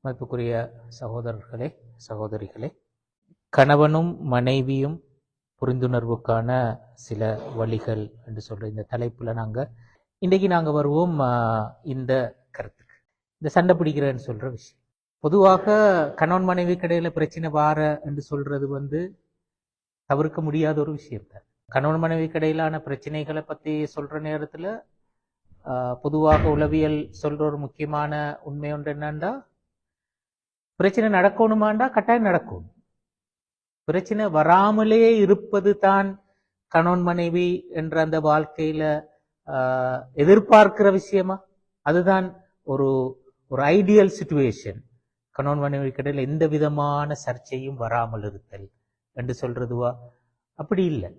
மதிப்புக்குரிய சகோதரர்களே, சகோதரிகளே, கணவனும் மனைவியும் புரிந்துணர்வுக்கான சில வழிகள் என்று சொல்ற இந்த தலைப்புல இன்றைக்கு நாங்க வருவோம். இந்த கருத்துக்கு இந்த சண்டை பிடிக்கிறேன்னு சொல்ற விஷயம், பொதுவாக கணவன் மனைவி இடையில பிரச்சனை வார என்று சொல்றது தவிர்க்க முடியாத ஒரு விஷயம் தான். கணவன் மனைவி இடையிலான பிரச்சனைகளை பத்தி சொல்ற நேரத்துல பொதுவாக உளவியல் சொல்ற ஒரு முக்கியமான உண்மை ஒன்று என்னன்னா, பிரச்சனை நடக்கணுமாண்டா கட்டாயம் நடக்கும். பிரச்சனை வராமலே இருப்பது தான் கணவன் மனைவி என்ற அந்த வாழ்க்கையில எதிர்பார்க்கிற விஷயமா? அதுதான் ஒரு ஒரு ஐடியல் சிச்சுவேஷன். கணவன் மனைவி இடையில எந்த விதமான சர்ச்சையும் வராமல் இருத்தல் என்று சொல்றதுவா? அப்படி இல்லை.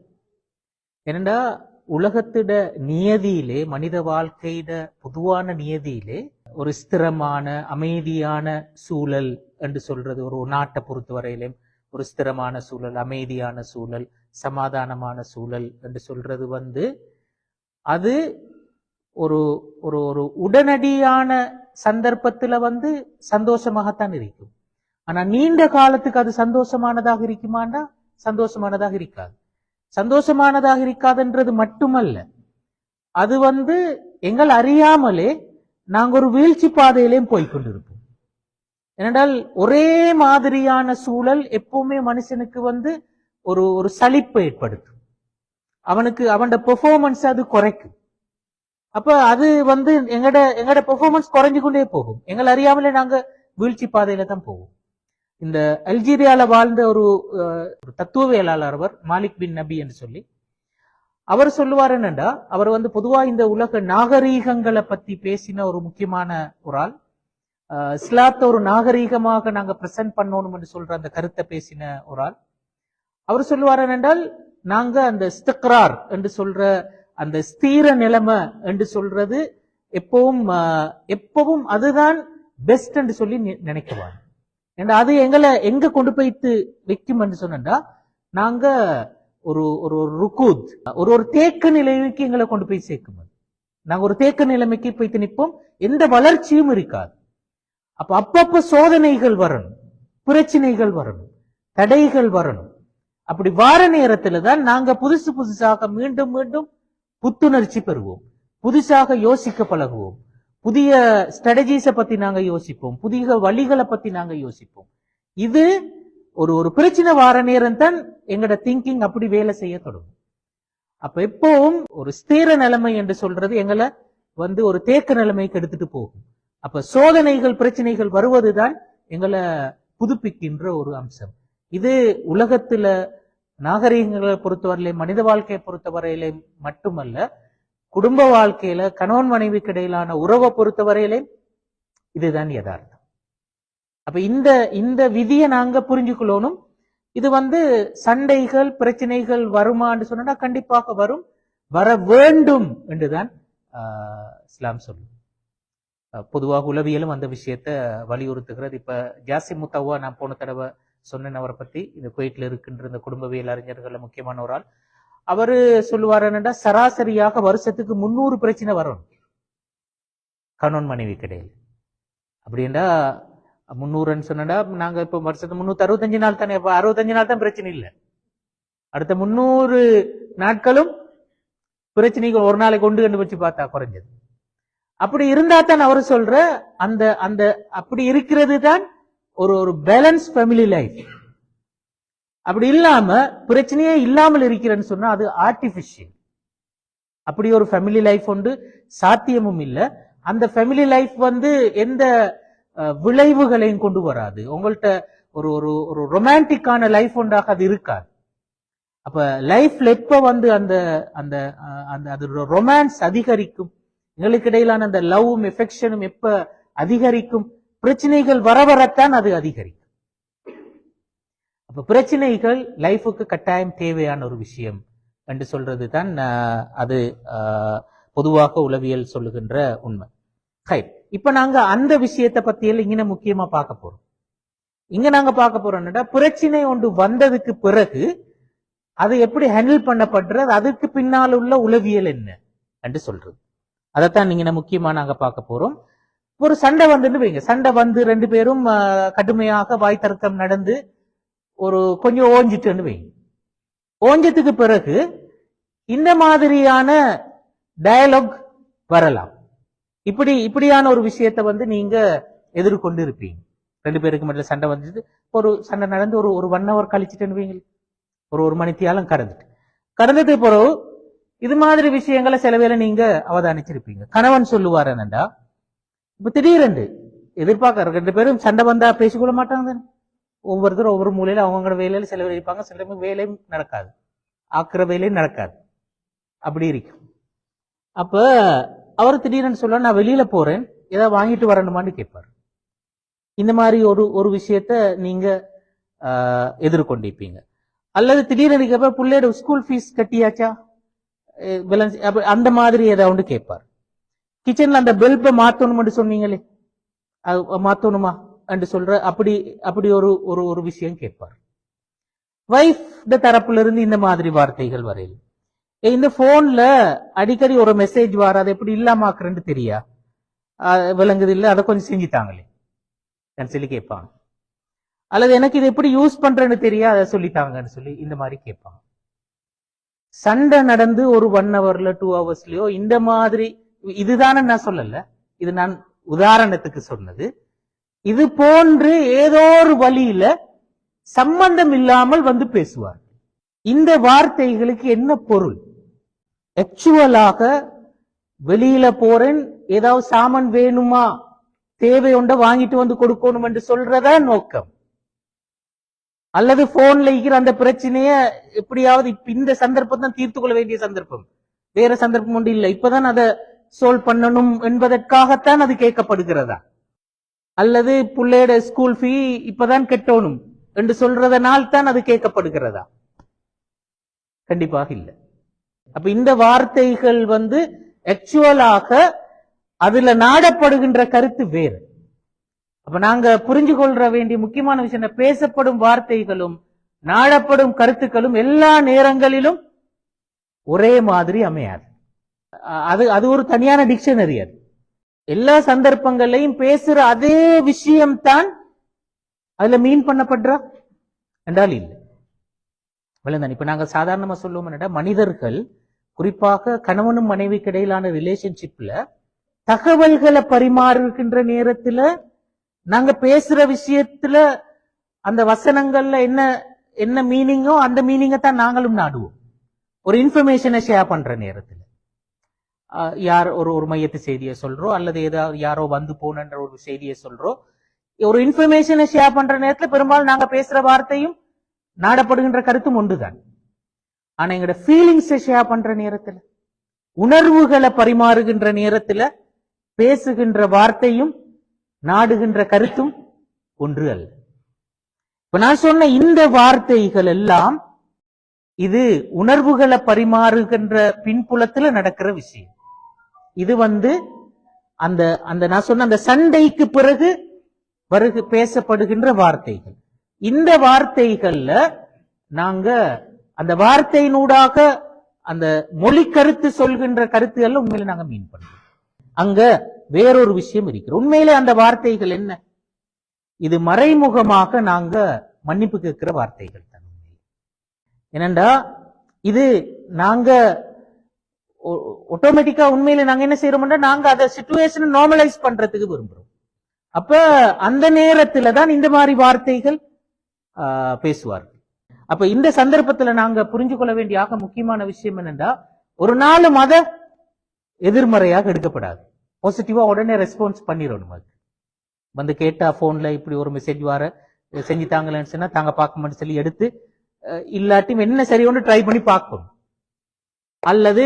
ஏனென்றா உலகத்திட நியதியிலே, மனித வாழ்க்கையிட பொதுவான நியதியிலே ஒரு ஸ்திரமான அமைதியான சூழல் என்று சொல்றது, ஒரு நாட்டை பொறுத்தவரையிலும் ஒரு ஸ்திரமான சூழல், அமைதியான சூழல், சமாதானமான சூழல் என்று சொல்றது அது ஒரு ஒரு ஒரு உடனடியான சந்தர்ப்பத்துல சந்தோஷமாகத்தான் இருக்கும். ஆனா நீண்ட காலத்துக்கு அது சந்தோஷமானதாக இருக்குமாண்டா சந்தோஷமானதாக இருக்காது. சந்தோஷமானதாக இருக்காதுன்றது மட்டுமல்ல, அது எங்கள் அறியாமலே நாங்க ஒரு வீழ்ச்சி பாதையிலேயும் போய்கொண்டிருப்போம். ஏனென்றால் ஒரே மாதிரியான சூழல் எப்பவுமே மனுஷனுக்கு ஒரு ஒரு சலிப்பை ஏற்படுத்தும். அவனுக்கு அவனோட பெர்ஃபார்மன்ஸ் அது குறைக்கும். அப்ப அது எங்கட பெர்ஃபார்மன்ஸ் குறைஞ்சு கொண்டே போகும். எங்கள் அறியாமலே நாங்க வீழ்ச்சி பாதையில தான் போவோம். இந்த அல்ஜீரியால வாழ்ந்த ஒரு தத்துவவியலாளர் அவர் மாலிக் பின் நபி என்று சொல்லி, அவர் சொல்லுவார் என்னண்டா, அவர் பொதுவா இந்த உலக நாகரீகங்களை பத்தி பேசின ஒரு முக்கியமான ஒரு ஆள். இஸ்லாத்தை ஒரு நாகரீகமாக நாங்க பிரசன்ட் பண்ணணும் என்று சொல்ற அந்த கருத்தை பேசின ஒரு ஆள். அவர் சொல்லுவார் என்னென்றால், நாங்க அந்த இஸ்திக்ரார் என்று சொல்ற அந்த ஸ்தீர நிலைமை என்று சொல்றது எப்பவும் அதுதான் பெஸ்ட் என்று சொல்லி நினைக்குவாங்க. அது எங்களை எங்க கொண்டு போய்த்து வைக்கும் என்று சொன்னா, நாங்க ஒரு ஒரு ருக்கூத், ஒரு ஒரு தேக்க நிலைமைக்கு எங்களை கொண்டு போய் சேர்க்கும். நாங்க ஒரு தேக்க நிலைமைக்கு போய்த்து நிற்போம், எந்த வளர்ச்சியும் இருக்காது. அப்பப்ப சோதனைகள் வரணும், பிரச்சனைகள் வரணும், தடைகள் வரணும். அப்படி வார நேரத்துல தான் நாங்க புதுசு புதுசாக மீண்டும் மீண்டும் புத்துணர்ச்சி பெறுவோம், புதுசாக யோசிக்க பழகுவோம், புதிய ஸ்ட்ராட்டஜிஸை பத்தி நாங்க யோசிப்போம், புதிய வழிகளை பத்தி நாங்க யோசிப்போம். இது ஒரு ஒரு பிரச்சனை வார நேரம் தான் எங்கட திங்கிங் அப்படி வேலை செய்ய தொடங்கும். அப்ப எப்பவும் ஒரு ஸ்திர நிலைமை என்று சொல்றது எங்களை ஒரு தேக்க நிலைமைக்கு எடுத்துட்டு போகும். அப்ப சோதனைகள் பிரச்சனைகள் வருவதுதான் எங்களை புதுப்பிக்கின்ற ஒரு அம்சம். இது உலகத்துல நாகரீகங்களை பொறுத்தவரையிலே, மனித வாழ்க்கையை பொறுத்தவரையிலே மட்டுமல்ல, குடும்ப வாழ்க்கையில கணவன் மனைவிக்கு இடையிலான உறவை பொறுத்தவரையிலே இதுதான் யதார்த்தம். அப்ப இந்த விதியை நாங்க புரிஞ்சுக்கொள்ளணும். இது சண்டைகள் பிரச்சனைகள் வருமான்னு சொன்னா கண்டிப்பாக வரும், வர வேண்டும் என்றுதான் இஸ்லாம் சொல்லும். பொதுவாக உளவியலும் அந்த விஷயத்த வலியுறுத்துகிறது. இப்ப ஜாசிம் முத்தவா நான் போன தடவை சொன்னேன் அவரை பத்தி, இந்த குவைட்ல இருக்கின்ற இந்த குடும்பவியல் அறிஞர்கள் முக்கியமான ஒரு ஆள். அவரு சொல்லுவார் என்னடா, சராசரியாக வருஷத்துக்கு 300 பிரச்சனை வரும் கணவன் மனைவி கிடையாது. அப்படின்னா 300 சொன்னா நாங்க இப்ப வருஷத்துக்கு 365 நாள் தானே, 65 நாள் தான் பிரச்சனை இல்லை. அடுத்த 300 நாட்களும் பிரச்சனைகள் ஒரு நாளைக்கு கொண்டு வச்சு பார்த்தா குறைஞ்சது. அப்படி இருந்தா தான் அவர் சொல்ற அந்த அந்த அப்படி இருக்கிறது தான் ஒரு ஒரு பேலன்ஸ் ஃபேமிலி லைஃப். அப்படி இல்லாம பிரச்சனையே இல்லாமல் இருக்கிறேன்னு சொன்னா அது ஆர்டிபிஷியல். அப்படி ஒரு ஃபேமிலி லைஃப் சாத்தியமும் இல்லை. அந்த ஃபேமிலி லைஃப் எந்த விளைவுகளையும் கொண்டு வராது. உங்கள்கிட்ட ஒரு ஒரு ஒரு ரொமான்டிக்கான லைஃப் ஒன்றாக அது இருக்காது. அப்ப லைஃப்ல எப்ப அந்த அந்த அந்த ரொமான்ஸ் அதிகரிக்கும், எங்களுக்கு இடையிலான அந்த லவ்வும் எஃபெக்ஷனும் எப்ப அதிகரிக்கும், பிரச்சனைகள் வரத்தான் அது அதிகரிக்கும். அப்ப பிரச்சனைகள் லைஃபுக்கு கட்டாயம் தேவையான ஒரு விஷயம் என்று சொல்றது தான் அது பொதுவாக உளவியல் சொல்லுகின்ற உண்மை. இப்ப நாங்க அந்த விஷயத்தை பத்தியில் இங்க முக்கியமா பார்க்க போறோம். இங்க நாங்க பார்க்க போறோம்னா, பிரச்சனை ஒன்று வந்ததுக்கு பிறகு அது எப்படி ஹேண்டில் பண்ணப்படுறது, அதுக்கு பின்னால் உள்ள உளவியல் என்ன என்று சொல்றது. அதைத்தான் நீங்க முக்கியமா நாங்க பார்க்க போறோம். ஒரு சண்டை வந்துன்னு வைங்க, சண்டை வந்து ரெண்டு பேரும் கடுமையாக வாய் தர்க்கம் நடந்து ஒரு கொஞ்சம் ஓஞ்சிட்டுன்னு வைங்க. ஓஞ்சத்துக்கு பிறகு இந்த மாதிரியான டயலாக் வரலாம். இப்படியான ஒரு விஷயத்தை வந்து நீங்க எதிர்கொண்டு இருப்பீங்க. ரெண்டு பேருக்கு மட்டும் சண்டை வந்துட்டு ஒரு சண்டை நடந்து ஒரு 1 hour கழிச்சுட்டுன்னு வைங்க, ஒரு மணித்தியாலம் கடந்ததுக்கு பிறகு இது மாதிரி விஷயங்களை சில வேளை நீங்க அவதானிச்சிருப்பீங்க. கணவன் சொல்லுவார் என்னண்டா, இப்ப திடீரென்று எதிர்பார்க்க 2 பேரும் சண்டை வந்தா பேசிக்கொள்ள மாட்டாங்க தானே. ஒவ்வொருத்தரும் ஒவ்வொரு மூலையில அவங்களோட வேலையில சில பேர் இருப்பாங்க, சில பேர் வேலையும் நடக்காது, ஆக்குற வேலையும் நடக்காது, அப்படி இருக்கும். அப்ப அவர் திடீர்னு சொல்ல, நான் வெளியில போறேன், ஏதாவது வாங்கிட்டு வரணுமான்னு கேட்பார். இந்த மாதிரி ஒரு விஷயத்த நீங்க எதிர்கொண்டிருப்பீங்க. அல்லது திடீர்னு கேட்ப, பிள்ளையோட ஸ்கூல் ஃபீஸ் கட்டியாச்சா, அந்த மாதிரி ஏதாவது கேட்பார். கிச்சன்ல அந்த பெல்பை மாத்தணும்னு சொன்னீங்களே, மாத்தணுமா என்று சொல்ற அப்படி ஒரு விஷயம் கேட்பார். வைஃப் தரப்புல இருந்து இந்த மாதிரி வார்த்தைகள் வரையில், இந்த போன்ல அடிக்கடி ஒரு மெசேஜ் வர, அதை எப்படி இல்லாமக்குறேன்னு தெரியா, விளங்குது இல்ல, அதை கொஞ்சம் செஞ்சுட்டாங்களே சொல்லி கேட்பாங்க. அல்லது எனக்கு இதை எப்படி யூஸ் பண்றேன்னு தெரியா, அதை சொல்லித்தாங்கன்னு சொல்லி இந்த மாதிரி கேட்பாங்க. சண்டை நடந்து ஒரு 1 hourல 2 hoursலயோ இந்த மாதிரி, இதுதானே நான் சொல்லல, இது நான் உதாரணத்துக்கு சொன்னது. இது போன்று ஏதோ ஒரு வழியில சம்பந்தம் இல்லாமல் வந்து பேசுவார். இந்த வார்த்தைகளுக்கு என்ன பொருள்? ஆக்சுவலாக வெளியில போறேன், ஏதாவது சாமான் வேணுமா, தேவை ஒன்ற வாங்கிட்டு வந்து கொடுக்கணும் என்று சொல்றதா நோக்கம்? அல்லது போன்ல இருக்கிற அந்த பிரச்சனைய எப்படியாவது இந்த சந்தர்ப்பம் தான் தீர்த்து கொள்ள வேண்டிய சந்தர்ப்பம், வேற சந்தர்ப்பம் ஒன்று இல்லை, இப்பதான் அதை சால்வ் பண்ணணும் என்பதற்காகத்தான் அது கேட்கப்படுகிறதா? அல்லது பிள்ளையோட ஸ்கூல் ஃபீ இப்பதான் கட்டணும் என்று சொல்றதனால் தான் அது கேட்கப்படுகிறதா? கண்டிப்பாக இல்லை. அப்ப இந்த வார்த்தைகள் வந்து ஆக்சுவலாக அதுல நாடப்படுகின்ற கருத்து வேறு. அப்ப நாங்க புரிஞ்சு கொள்ள வேண்டிய முக்கியமான விஷயம், பேசப்படும் வார்த்தைகளும் நாடப்படும் கருத்துக்களும் எல்லா நேரங்களிலும் ஒரே மாதிரி அமையாது. அது ஒரு தனியான டிக்ஷனரி. அது எல்லா சந்தர்ப்பங்களையும் பேசுற அதே விஷயம்தான் அதுல மீன் பண்ணப்படுறா என்றால் இல்லை. இப்ப நாங்க சாதாரணமா சொல்லுவோம், மனிதர்கள் குறிப்பாக கணவனும் மனைவிக்கு இடையிலான ரிலேஷன்ஷிப்ல தகவல்களை பரிமாறுகின்ற நேரத்துல நாங்க பேசுற விஷயத்துல அந்த வசனங்கள்ல என்ன மீனிங்கோ அந்த மீனிங்கை தான் நாங்களும் நாடுவோம். ஒரு இன்ஃபர்மேஷனை ஷேர் பண்ற நேரத்துல யார் ஒரு மையத்து செய்தியை சொல்றோம், அல்லது ஏதாவது யாரோ வந்து போனன்ற ஒரு செய்தியை சொல்றோம், ஒரு இன்ஃபர்மேஷனை ஷேர் பண்ற நேரத்துல பெரும்பாலும் நாங்க பேசுற வார்த்தையும் நாடப்படுகின்ற கருத்தும் ஒன்றுதான். ஆனா எங்களோட ஃபீலிங்ஸை ஷேர் பண்ற நேரத்துல, உணர்வுகளை பரிமாறுகின்ற நேரத்துல பேசுகின்ற வார்த்தையும் நாடுகின்ற கருத்தும் ஒன்று அல்ல. இப்ப நான் சொன்ன இந்த வார்த்தைகள் எல்லாம் இது உணர்வுகளை பரிமாறுகின்ற பின்புலத்துல நடக்கிற விஷயம். இது வந்து அந்த நான் சொன்ன அந்த சண்டைக்கு பிறகு பேசப்படுகின்ற வார்த்தைகள். இந்த வார்த்தைகள்ல நாங்க அந்த வார்த்தையினூடாக அந்த மொழி கருத்து சொல்கின்ற கருத்துகள் உண்மையில நாங்க மீன் பண்றோம். அங்க வேறொரு விஷயம் இருக்கிறது. உண்மையிலே அந்த வார்த்தைகள் என்ன? இது மறைமுகமாக நாங்க மன்னிப்பு கேட்கிற வார்த்தைகள் தான். என்னண்டா இது நாங்க ஆட்டோமேட்டிக்கா உண்மையில நாங்க என்ன செய்யறோம்னா, நாங்க அதை சிச்சுவேஷனை நார்மலைஸ் பண்றதுக்கு விரும்புறோம். அப்ப அந்த நேரத்துல தான் இந்த மாதிரி வார்த்தைகள் பேசுவார்கள். அப்ப இந்த சந்தர்ப்பத்துல நாங்க புரிஞ்சு கொள்ள வேண்டிய ஆக முக்கியமான விஷயம் என்னன்னா, ஒரு நாளும் அதை எதிர்மறையாக எடுக்கப்படாது. பாசிட்டிவா உடனே ரெஸ்பான்ஸ் பண்ணிடணும். அது வந்து கேட்டா போன்ல இப்படி ஒரு மெசேஜ் வர செஞ்சு தாங்கலன்னு சொன்னா தாங்க பார்க்க சொல்லி எடுத்து, இல்லாட்டி என்ன சரி ஒன்று ட்ரை பண்ணி பார்க்கணும். அல்லது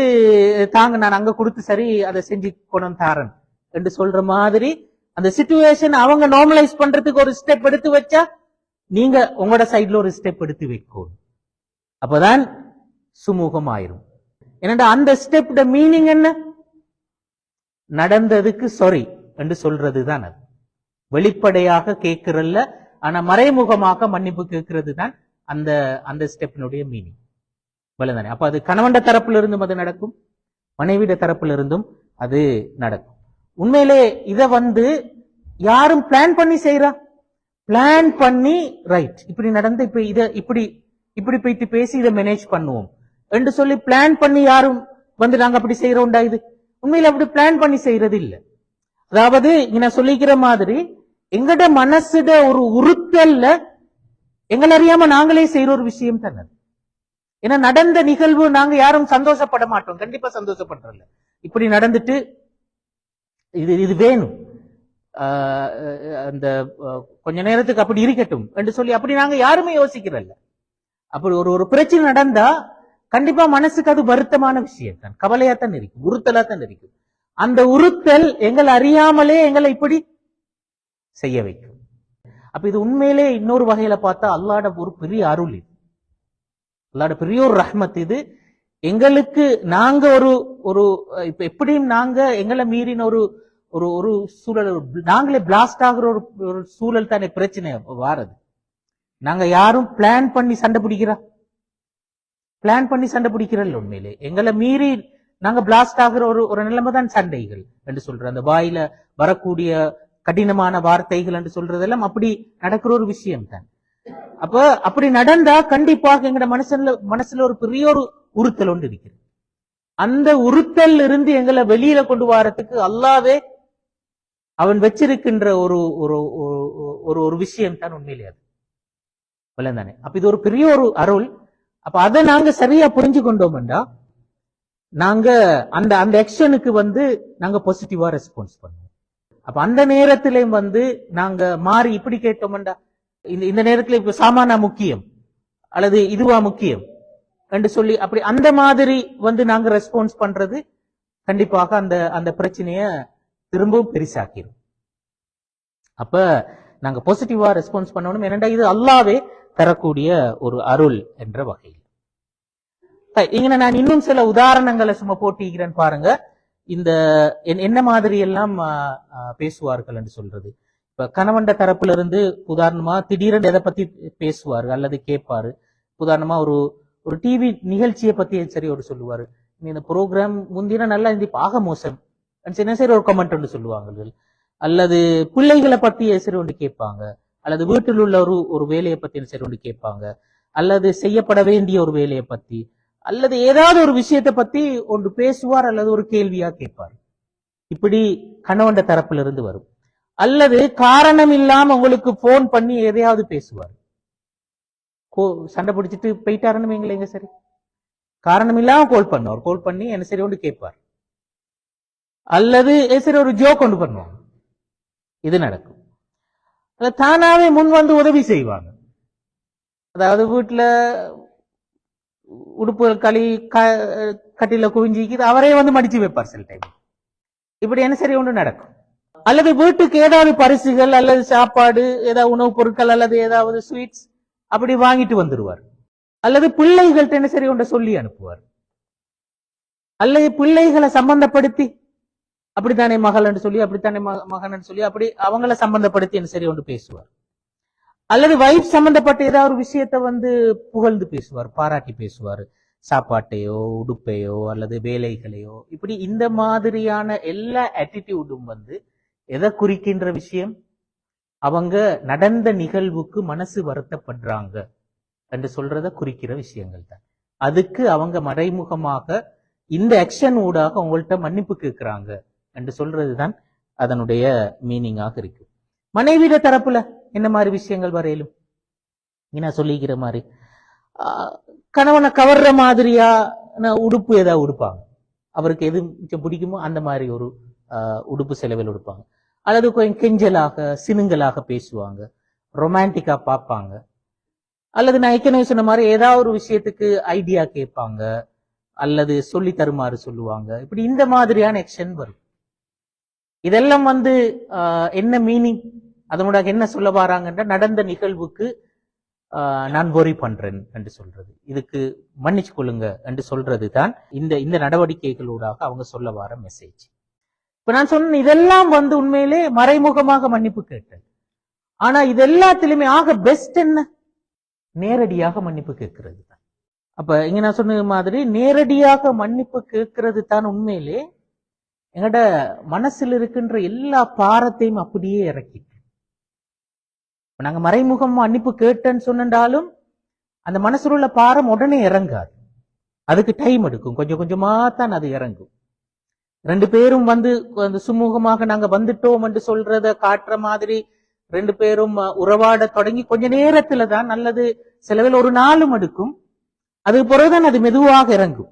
தாங்க நான் அங்க கொடுத்து சரி அதை செஞ்சு கொண்டு தாரன் என்று சொல்ற மாதிரி அந்த சிச்சுவேஷன் அவங்க நார்மலைஸ் பண்றதுக்கு ஒரு ஸ்டெப் எடுத்து வச்சா நீங்க உங்களோட சைட்ல ஒரு ஸ்டெப் எடுத்து வைக்கணும். அப்பதான் சுமூகம் ஆயிரும். ஏன்னா அந்த ஸ்டெப் மீனிங் என்ன? நடந்ததுக்கு சாரி என்று சொல்றது தான். அது வெளிப்படையாக கேட்கிறல்ல, ஆனா மறைமுகமாக மன்னிப்பு கேட்கிறது தான் அந்த ஸ்டெப்பினுடைய மீனிங். வலுதானே? அப்ப அது கணவன் தரப்புல இருந்தும் அது நடக்கும், மனைவிட தரப்புல இருந்தும் அது நடக்கும். உண்மையிலே இத யாரும் பிளான் பண்ணி செய்யறா? பிளான் பண்ணி ரைட் இப்படி நடந்து இப்ப இத இப்படி இப்படி போயிட்டு பேசி இதை மேனேஜ் பண்ணுவோம் என்று சொல்லி பிளான் பண்ணி யாரும் நாங்க அப்படி செய்யறோம்டா? இது உண்மையில அப்படி பிளான் பண்ணி செய்யறது இல்ல. அதாவது இங்க நான் சொல்லிக்கிற மாதிரி எங்கட மனசுட ஒரு உறுத்தல்ல எங்களை அறியாம நாங்களே செய்யற ஒரு விஷயம் தானே. ஏன்னா நடந்த நிகழ்வு நாங்க யாரும் சந்தோஷப்பட மாட்டோம், கண்டிப்பா சந்தோஷப்படுறல. இப்படி நடந்துட்டு இது இது வேணும், அந்த கொஞ்ச நேரத்துக்கு அப்படி இருக்கட்டும் என்று சொல்லி அப்படி நாங்க யாருமே யோசிக்கிறல்ல. அப்படி ஒரு பிரச்சனை நடந்தா கண்டிப்பா மனசுக்கு அது வருத்தமான விஷயம் தான், கவலையா தான் இருக்கும், உறுத்தலா தான் இருக்கும். அந்த உறுத்தல் எங்களை அறியாமலே எங்களை இப்படி செய்ய வைக்கும். அப்ப இது உண்மையிலே இன்னொரு வகையில பார்த்தா அல்லாஹ்ட ஒரு பெரிய அருள், இது அல்லாஹ்ட பெரிய ஒரு ரஹ்மத். இது எங்களுக்கு நாங்க ஒரு இப்ப எப்படியும் நாங்க எங்களை மீறின ஒரு ஒரு சூழல், நாங்களே பிளாஸ்ட் ஆகுற ஒரு சூழல் தானே பிரச்சனை வாரது. நாங்க யாரும் பிளான் பண்ணி சண்டை பிடிக்கிறா? பிளான் பண்ணி சண்டை பிடிக்கிறல்ல. உண்மையிலே எங்களை மீறி நாங்க பிளாஸ்ட் ஆகுற ஒரு நிலைமை தான் சண்டைகள் என்று சொல்ற, அந்த வாயில வரக்கூடிய கடினமான வார்த்தைகள் என்று சொல்றதெல்லாம் அப்படி நடக்கிற ஒரு விஷயம் தான். அப்ப அப்படி நடந்தா கண்டிப்பாக எங்கட மனசுல ஒரு பெரிய ஒரு உறுத்தல் ஒன்று இருக்கிறது. அந்த உறுத்தல் இருந்து எங்களை வெளியில கொண்டு வரத்துக்கு அல்லாவே அவன் வச்சிருக்கின்ற ஒரு விஷயம் தான் உண்மையிலே அது தானே. அப்ப இது ஒரு பெரிய ஒரு அருள். அப்ப அதை நாங்க சரியா புரிஞ்சு கொண்டோம்டா நாங்க அந்த அந்த ஆக்ஷனுக்கு நாங்க பாசிட்டிவா ரெஸ்பான்ஸ் பண்ணுவோம். அப்ப அந்த நேரத்திலையும் நாங்க மாறி இப்படி கேட்டோம்டா, இந்த நேரத்துல இப்ப சாமானா முக்கியம் அல்லது இதுவா முக்கியம் என்று சொல்லி அப்படி அந்த மாதிரி நாங்க ரெஸ்பான்ஸ் பண்றது கண்டிப்பாக அந்த அந்த பிரச்சனைய திரும்பவும் பெருசாக்கிடும். அப்ப நாங்க பாசிட்டிவா ரெஸ்பான்ஸ் பண்ணணும். ஏனென்றா இது அல்லாவே தரக்கூடிய ஒரு அருள் என்ற வகையில். இங்க நான் இன்னும் சில உதாரணங்களை சும்மா போட்டிக்கிறேன் பாருங்க. இந்த என்ன மாதிரி எல்லாம் பேசுவார்கள் என்று சொல்றது. இப்ப கணவன் தரப்புல இருந்து உதாரணமா திடீரென்று எதை பத்தி பேசுவாரு அல்லது கேட்பாரு. உதாரணமா ஒரு டிவி நிகழ்ச்சியை பத்தி சரி ஒரு சொல்லுவாரு, இந்த ப்ரோக்ராம் முந்தின நல்லா இந்த ஆக மோசம் சரி ஒரு கமெண்ட் ஒன்று சொல்லுவாங்க. அல்லது பிள்ளைகளை பத்தி சரி ஒன்று கேட்பாங்க, அல்லது வீட்டில் உள்ள ஒரு வேலையை பத்தி சரி ஒன்று கேட்பாங்க, அல்லது செய்யப்பட வேண்டிய ஒரு வேலையை பத்தி, அல்லது ஏதாவது ஒரு விஷயத்தை பத்தி ஒன்று பேசுவார் அல்லது ஒரு கேள்வியா கேட்பார். இப்படி கணவன் தரப்புல இருந்து வரும். அல்லது காரணம் இல்லாம உங்களுக்கு போன் பண்ணி எதையாவது பேசுவார். சண்டை பிடிச்சிட்டு போயிட்டாருன்னு எங்க சரி காரணம் இல்லாம கால் பண்ணி என்ன சரி ஒன்று கேட்பார். அல்லது சரி ஒரு ஜோக் கொண்டு பண்ணுவாங்க. இது நடக்கும். தானாவே முன் உதவி செய்வாங்க. அதாவது வீட்டுல உடுப்புகள் கட்டில குவிஞ்சிக்கு அவரே மடிச்சு வைப்பார் சில டைம். இப்படி என்ன சரி ஒன்று நடக்கும். அல்லது வீட்டுக்கு ஏதாவது பரிசுகள் அல்லது சாப்பாடு, ஏதாவது உணவுப் பொருட்கள் அல்லது ஏதாவது ஸ்வீட்ஸ் அப்படி வாங்கிட்டு வந்துருவார். அல்லது பிள்ளைகள்ட்ட என்ன சரி ஒன்றை சொல்லி அனுப்புவார். அல்லது பிள்ளைகளை சம்பந்தப்படுத்தி அப்படித்தானே மகள் என்று சொல்லி அப்படித்தானே மகன் சொல்லி அப்படி அவங்கள சம்பந்தப்படுத்தி என்ன சரி ஒன்று பேசுவார். அல்லது வைஃப் சம்பந்தப்பட்ட ஏதாவது ஒரு விஷயத்த புகழ்ந்து பேசுவார், பாராட்டி பேசுவார். சாப்பாட்டையோ உடுப்பையோ அல்லது வேலைகளையோ இப்படி இந்த மாதிரியான எல்லா ஆட்டிடியூடும் எதை குறிக்கின்ற விஷயம்? அவங்க நடந்த நிகழ்வுக்கு மனசு வருத்தப்படுறாங்க என்று சொல்றத குறிக்கிற விஷயங்கள் தான். அதுக்கு அவங்க மறைமுகமாக இந்த ஆக்ஷன் ஊடாக உங்கள்கிட்ட மன்னிப்பு கேட்கிறாங்க என்று சொல்றதுதான் அதனுடைய மீனிங்காக இருக்கு. மனைவிட தரப்புல என்ன மாதிரி விஷயங்கள் வரையிலும் நான் சொல்லிக்கிற மாதிரி கணவனை கவர்ற மாதிரியா உடுப்பு ஏதாவது உடுப்பாங்க. அவருக்கு எது பிடிக்குமோ அந்த மாதிரி ஒரு உடுப்பு செலவில் உடுப்பாங்க. அல்லது கொஞ்சம் கெஞ்சலாக சினுங்கலாக பேசுவாங்க, ரொமான்டிக்கா பார்ப்பாங்க. அல்லது நான் ஏற்கனவே சொன்ன மாதிரி ஏதாவது ஒரு விஷயத்துக்கு ஐடியா கேட்பாங்க அல்லது சொல்லி தருமாறு சொல்லுவாங்க. இப்படி இந்த மாதிரியான ஆக்ஷன் வரும். இதெல்லாம் என்ன மீனிங், அதனோட என்ன சொல்ல வராங்கன்ற நடந்த நிகழ்வுக்கு நான் worry பண்றேன் என்று சொல்றது, இதுக்கு மன்னிச்சு கொள்ளுங்க என்று சொல்றது தான் இந்த நடவடிக்கைகளூடாக அவங்க சொல்ல வர மெசேஜ். இப்ப நான் சொன்ன இதெல்லாம் உண்மையிலே மறைமுகமாக மன்னிப்பு கேட்டேன். ஆனா இது எல்லாத்திலுமே ஆக பெஸ்ட் என்ன? நேரடியாக மன்னிப்பு கேட்கிறது தான். அப்ப இங்க நான் சொன்ன மாதிரி நேரடியாக மன்னிப்பு கேட்கிறது தான் உண்மையிலே எங்கட மனசில் இருக்கின்ற எல்லா பாரத்தையும் அப்படியே இறக்கி நாங்க மறைமுகம் மன்னிப்பு கேட்டேன்னு சொன்னாலும் அந்த மனசுல உள்ள பாரம் உடனே இறங்காது. அதுக்கு டைம் எடுக்கும், கொஞ்சம் கொஞ்சமா தான் அது இறங்கும். ரெண்டு பேரும் வந்து சுமூகமாக நாங்க வந்துட்டோம் என்று சொல்றத காட்டுற மாதிரி ரெண்டு பேரும் உறவாட தொடங்கி கொஞ்ச நேரத்துல தான் நல்லது, சிலவில் ஒரு நாளும் எடுக்கும். அது பிறகுதான் அது மெதுவாக இறங்கும்.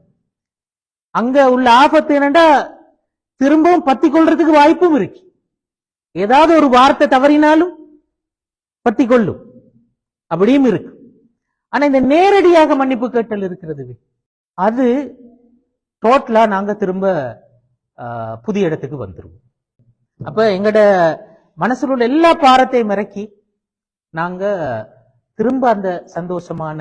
அங்க உள்ள ஆபத்து என்னண்டா திரும்பவும் பத்தி கொள்றதுக்கு வாய்ப்பும் இருக்கு. ஏதாவது ஒரு வார்த்தை தவறினாலும் பத்தி கொள்ளும், அப்படியும் இருக்கு. ஆனா இந்த நேரடியாக மன்னிப்பு கேட்டல் இருக்கிறது, அது டோட்டலா நாங்க திரும்ப புதிய இடத்துக்கு வந்துருவோம். அப்ப எங்கட மனசுல உள்ள எல்லா பாரத்தையும் இறக்கி நாங்க திரும்ப அந்த சந்தோஷமான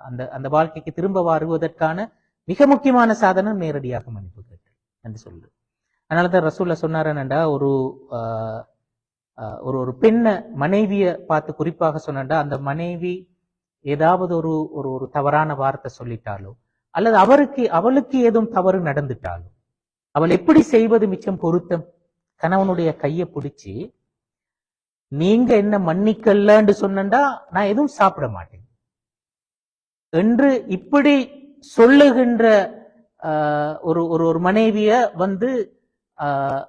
அந்த அந்த வாழ்க்கைக்கு திரும்ப வருவதற்கான மிக முக்கியமான சாதனம் நேரடியாக மன்னிப்பு கேட்டல் என்று சொல்லு. அதனாலதான் ரசூல்ல சொன்னாரா, ஒரு ஒரு பெண்ண மனைவிய பார்த்து குறிப்பாக சொன்னா, அந்த மனைவி ஏதாவது ஒரு ஒரு தவறான வார்த்தை சொல்லிட்டாலோ அல்லது அவளுக்கு ஏதும் தவறு நடந்துட்டாலோ அவள் எப்படி செய்வது மிச்சம் பொருத்தம்? கணவனுடைய கையை பிடிச்சி, நீங்க என்ன மன்னிக்கலன்னு சொன்னா நான் எதுவும் சாப்பிட மாட்டேன் என்று இப்படி சொல்லுகின்ற ஒரு ஒரு மனைவிய வந்து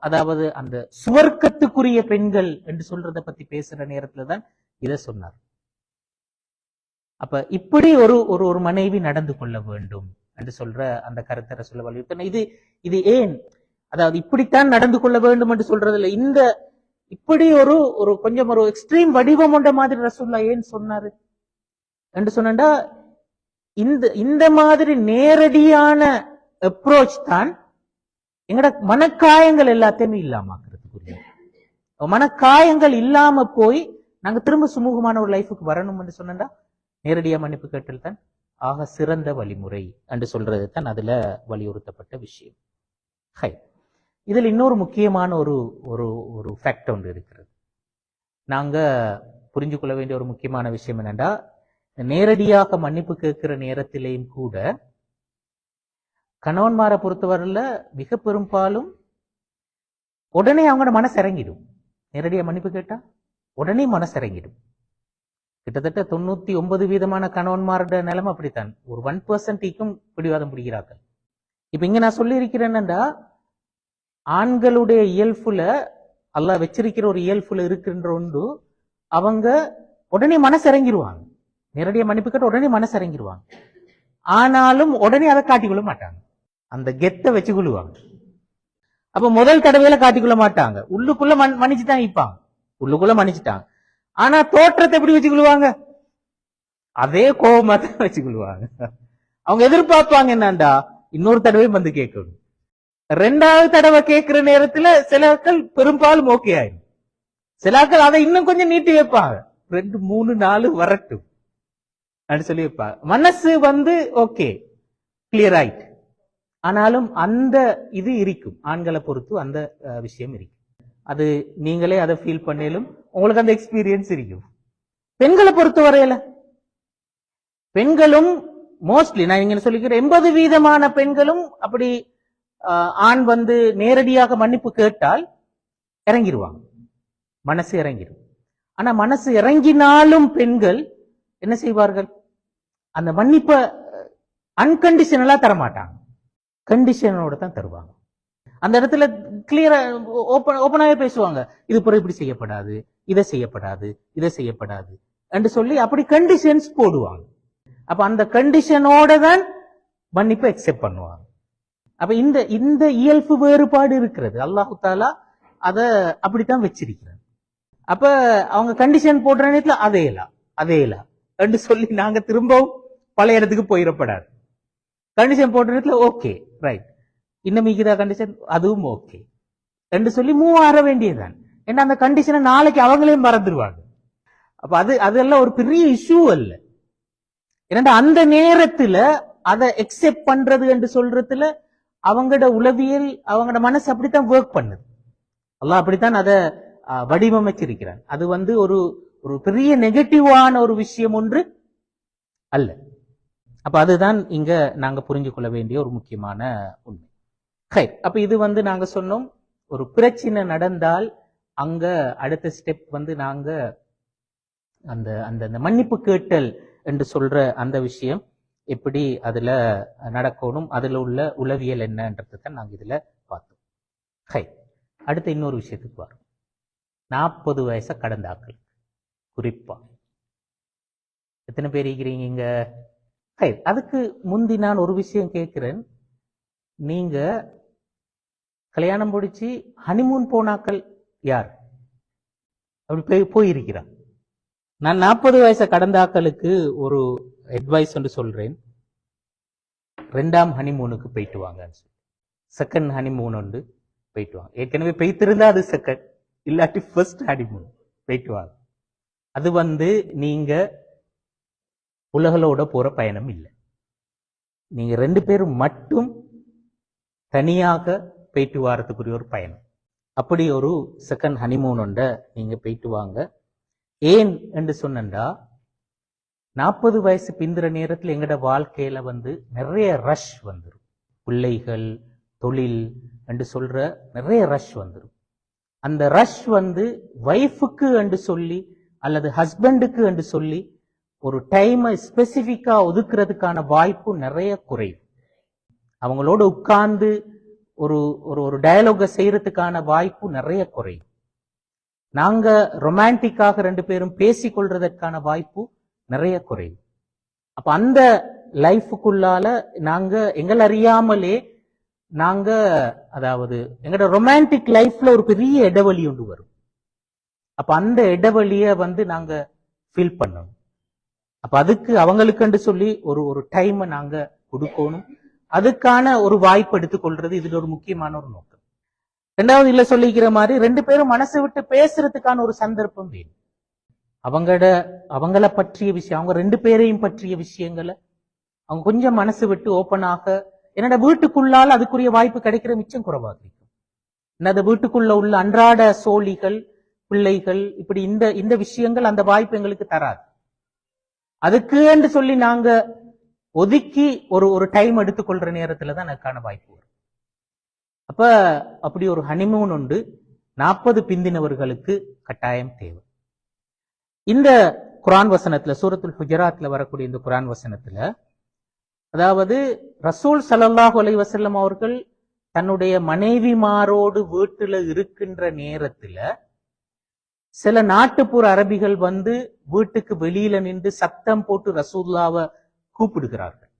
அதாவது அந்த சுவர்க்கத்துக்குரிய பெண்கள் என்று சொல்றத பத்தி பேசுற நேரத்துல தான் இதை சொன்னார். அப்ப இப்படி ஒரு ஒரு மனைவி நடந்து கொள்ள வேண்டும் என்று சொல்ற அந்த கருத்தரை சொல்ல வலியுறுத்தின. இது ஏன், அதாவது இப்படித்தான் நடந்து கொள்ள வேண்டும் என்று சொல்றதுல இந்த இப்படி ஒரு ஒரு கொஞ்சம் ஒரு எக்ஸ்ட்ரீம் வடிவம் உண்ட மாதிரி ரசூல்லா ஏன் சொன்னாரு என்று சொன்னா, இந்த மாதிரி நேரடியான அப்ரோச் தான் எங்கட மனக்காயங்கள் எல்லாத்தையுமே இல்லாமக்கிறதுக்குரிய. மனக்காயங்கள் இல்லாம போய் நாங்க திரும்ப சுமூகமான ஒரு லைஃபுக்கு வரணும் என்று சொன்னா நேரடியா மன்னிப்பு கேட்டல் தான் ஆக சிறந்த வழிமுறை என்று சொல்றது தான் அதுல வலியுறுத்தப்பட்ட விஷயம். ஹை, இதுல இன்னொரு முக்கியமான ஒரு ஒரு ஒரு ஃபேக்ட் ஒன்று இருக்கிறது. நாங்க புரிஞ்சு கொள்ள வேண்டிய ஒரு முக்கியமான விஷயம் என்னன்னா, நேரடியாக மன்னிப்பு கேட்கிற நேரத்திலேயும் கூட கணவன்மாரை பொறுத்தவரையில மிக பெரும்பாலும் உடனே அவங்களோட மனசு இறங்கிடும். நேரடியா மன்னிப்பு கேட்டா உடனே மனசு இறங்கிடும். கிட்டத்தட்ட 99% கணவன்மாரோட நிலைமை அப்படித்தான். ஒரு 1% பிடிவாதம் பிடிக்கிறார்கள். இப்ப இங்க நான் சொல்லி இருக்கிறேன்னா, ஆண்களுடைய இயல்புல அல்லாஹ் வச்சிருக்கிற ஒரு இயல்புல இருக்கின்ற ஒன்று, அவங்க உடனே மனசு இறங்கிடுவாங்க. நேரடியா மன்னிப்பு கேட்ட உடனே மனசு இறங்கிடுவாங்க. ஆனாலும் உடனே அதை காட்டிக்கொள்ள மாட்டாங்க, அந்த கெத்தை வச்சுக்கொள்ளுவாங்க. அப்ப முதல் தடவையில காட்டிக்கொள்ள மாட்டாங்க, உள்ளுக்குள்ள மன்னிச்சுதான் நிற்பாங்க, உள்ளுக்குள்ள மன்னிச்சுட்டாங்க. ஆனா தோற்றத்தை எப்படி வச்சுக்கொள்வாங்க? அதே கோபமா தான் வச்சுக்கொள்வாங்க. அவங்க எதிர்பார்ப்பாங்க என்னண்டா, இன்னொரு தடவை வந்து கேட்கணும். 2வது தடவை கேட்கிற நேரத்துல சிலர்கள் பெரும்பாலும் ஓகே ஆயிடும். சிலாக்கள் அதை இன்னும் கொஞ்சம் நீட்டி வைப்பாங்க, 2, 3, 4 வரட்டும் அப்படின்னு சொல்லி வைப்பாங்க. மனசு வந்து ஓகே கிளியர் ஆயிட்டு. ஆனாலும் அந்த இது இருக்கும், ஆண்களை பொறுத்து அந்த விஷயம் இருக்கு. அது நீங்களே அதை ஃபீல் பண்ணலும் உங்களுக்கு அந்த எக்ஸ்பீரியன்ஸ் இருக்கும். பெண்களை பொறுத்த வரையில பெண்களும் மோஸ்ட்லி நான் இங்க சொல்லிக்கிறேன், 80% பெண்களும் அப்படி ஆண் வந்து நேரடியாக மன்னிப்பு கேட்டால் இறங்கிடுவாங்க, மனசு இறங்கிடும். ஆனா மனசு இறங்கினாலும் பெண்கள் என்ன செய்வார்கள், அந்த மன்னிப்பை அன்கண்டிஷனலா தரமாட்டாங்க, கண்டிஷனோட தான் தருவாங்க. அந்த இடத்துல கிளியரா ஓப்பனாவே பேசுவாங்க, இது பிறகு இப்படி செய்யப்படாது, இதை செய்யப்படாது, இதை செய்யப்படாது என்று சொல்லி அப்படி கண்டிஷன்ஸ் போடுவாங்க. அப்ப அந்த கண்டிஷனோட தான் மன்னிப்பை அக்செப்ட் பண்ணுவாங்க. அப்ப இந்த இயல்பு வேறுபாடு இருக்கிறது. அல்லாஹு தாலா அத அப்படித்தான் வச்சிருக்கிறார். அப்ப அவங்க கண்டிஷன் போடுற நேரத்துல அதேலாம் என்று சொல்லி நாங்க திரும்பவும் பழைய இடத்துக்கு போயிடப்படாது. கண்டிஷன் போடுற நேரத்துல ஓகே ரைட், இன்னும் மிகுதா கண்டிஷன், அதுவும் ஓகே என்று சொல்லி மூவ் ஆற வேண்டியதுதான். ஏன்னா அந்த கண்டிஷனை நாளைக்கு அவங்களையும் மறந்துடுவாங்க. அப்ப அதெல்லாம் ஒரு பெரிய இஷ்யூ அல்ல. ஏன்னா அந்த நேரத்துல அதை எக்ஸெப்ட் பண்றது என்று சொல்றதுல அவங்களோட உளவியல், அவங்களோட மனசு அப்படித்தான் ஒர்க் பண்ணுது. அல்லாஹ் அப்படித்தான் அதை வடிவமைச்சிருக்கிறான். அது வந்து ஒரு ஒரு பெரிய நெகட்டிவான ஒரு விஷயம் ஒன்று அல்ல. அப்ப அதுதான் இங்க நாங்க புரிஞ்சு கொள்ள வேண்டிய ஒரு முக்கியமான உண்மை. அப்ப இது நாங்க சொன்னோம், ஒரு பிரச்சனை நடந்தால் அங்க அடுத்த ஸ்டெப் நாங்க அந்த அந்த மன்னிப்பு கேட்டல் என்று சொல்ற அந்த விஷயம் எப்படி அதுல நடக்கணும், அதுல உள்ள உளவியல் என்னன்றதை தான் நாங்க இதுல பார்த்தோம். அடுத்த இன்னொரு விஷயத்துக்கு வரும். 40 வயசை கடந்த ஆக்கள் குறிப்பா எத்தனை பேர் இருக்கிறீங்க? அதுக்கு முந்தி நான் ஒரு விஷயம் கேட்கிறேன். நீங்க கல்யாணம் முடிச்சு ஹனிமூன் போனாக்கள் யார்? அப்படி போயிருக்கிறான். நான் 40 வயசை கடந்த ஆக்களுக்கு ஒரு அட்வைஸ் ஒன்று சொல்றேன். 2ஆம் ஹனிமூனுக்கு போயிட்டு வாங்க. செகண்ட் ஹனிமூன் ஒன்று போயிட்டு வாங்க. ஏற்கனவே போய்த்திருந்தா அது செகண்ட், இல்லாட்டி ஃபர்ஸ்ட் ஹனிமூன் போயிட்டு வாங்க. அது நீங்க உலகளோட போற பயணம் இல்லை. நீங்க 2 பேரும் மட்டும் தனியாக போயிட்டு வாரத்துக்குரிய ஒரு பயணம். அப்படி ஒரு செகண்ட் ஹனிமூன் ஒண்ட நீங்க போயிட்டு வாங்க. ஏன் என்று சொன்னா, 40 வயசு பிந்துற நேரத்தில் எங்கட வாழ்க்கையில நிறைய ரஷ் வந்துடும். பிள்ளைகள், தொழில் என்று சொல்ற நிறைய ரஷ் வந்துடும். அந்த ரஷ் வைஃபுக்கு என்று சொல்லி அல்லது ஹஸ்பண்டுக்கு என்று சொல்லி ஒரு டைமை ஸ்பெசிபிக்கா ஒதுக்குறதுக்கான வாய்ப்பு நிறைய குறையும். அவங்களோட உட்கார்ந்து ஒரு ஒரு டயலாக செய்யறதுக்கான வாய்ப்பு நிறைய குறையும். நாங்க ரொமான்டிக்காக 2 பேரும் பேசிக்கொள்றதற்கான வாய்ப்பு நிறைய குறையும். அப்ப அந்த லைஃபுக்குள்ளால நாங்க எங்களை அறியாமலே நாங்க அதாவது எங்களோட ரொமான்டிக் லைஃப்ல ஒரு பெரிய இடைவெளி ஒன்று வரும். அப்ப அந்த இடைவெளிய நாங்க ஃபீல் பண்ணணும். அப்ப அதுக்கு அவங்களுக்கு சொல்லி ஒரு ஒரு டைமை நாங்க கொடுக்கணும். அதுக்கான ஒரு வாய்ப்பு எடுத்துக்கொள்றது இதுல ஒரு முக்கியமான ஒரு நோக்கம். 2வது இல்ல சொல்லிக்கிற மாதிரி 2 பேரும் மனசை விட்டு பேசுறதுக்கான ஒரு சந்தர்ப்பம் வேணும். அவங்கள பற்றிய விஷயம், அவங்க 2 பேரையும் பற்றிய விஷயங்களை அவங்க கொஞ்சம் மனசு விட்டு ஓப்பனாக, என்னோட வீட்டுக்குள்ளால் அதுக்குரிய வாய்ப்பு கிடைக்கிற மிச்சம் குறைவாக இருக்கும். என்னோட வீட்டுக்குள்ள உள்ள அன்றாட சோழிகள், பிள்ளைகள், இப்படி இந்த விஷயங்கள் அந்த வாய்ப்பு எங்களுக்கு தராது. அதுக்கு என்று சொல்லி நாங்க ஒதுக்கி ஒரு டைம் எடுத்துக்கொள்ற நேரத்துல தான் அதுக்கான வாய்ப்பு வரும். அப்ப அப்படி ஒரு ஹனிமூன் உண்டு 40 பிந்தினவர்களுக்கு கட்டாயம் தேவை. இந்த குர்ஆன் வசனத்துல, சூரத்துல் ஹுஜராத்ல வரக்கூடிய இந்த குர்ஆன் வசனத்துல, அதாவது ரசூல் ஸல்லல்லாஹு அலைஹி வஸல்லம் அவர்கள் தன்னுடைய மனைவிமாரோடு வீட்டுல இருக்கின்ற நேரத்துல சில நாட்டுப்புற அரபிகள் வீட்டுக்கு வெளியில நின்று சத்தம் போட்டு ரசூலுல்லாவை கூப்பிடுகிறார்கள்.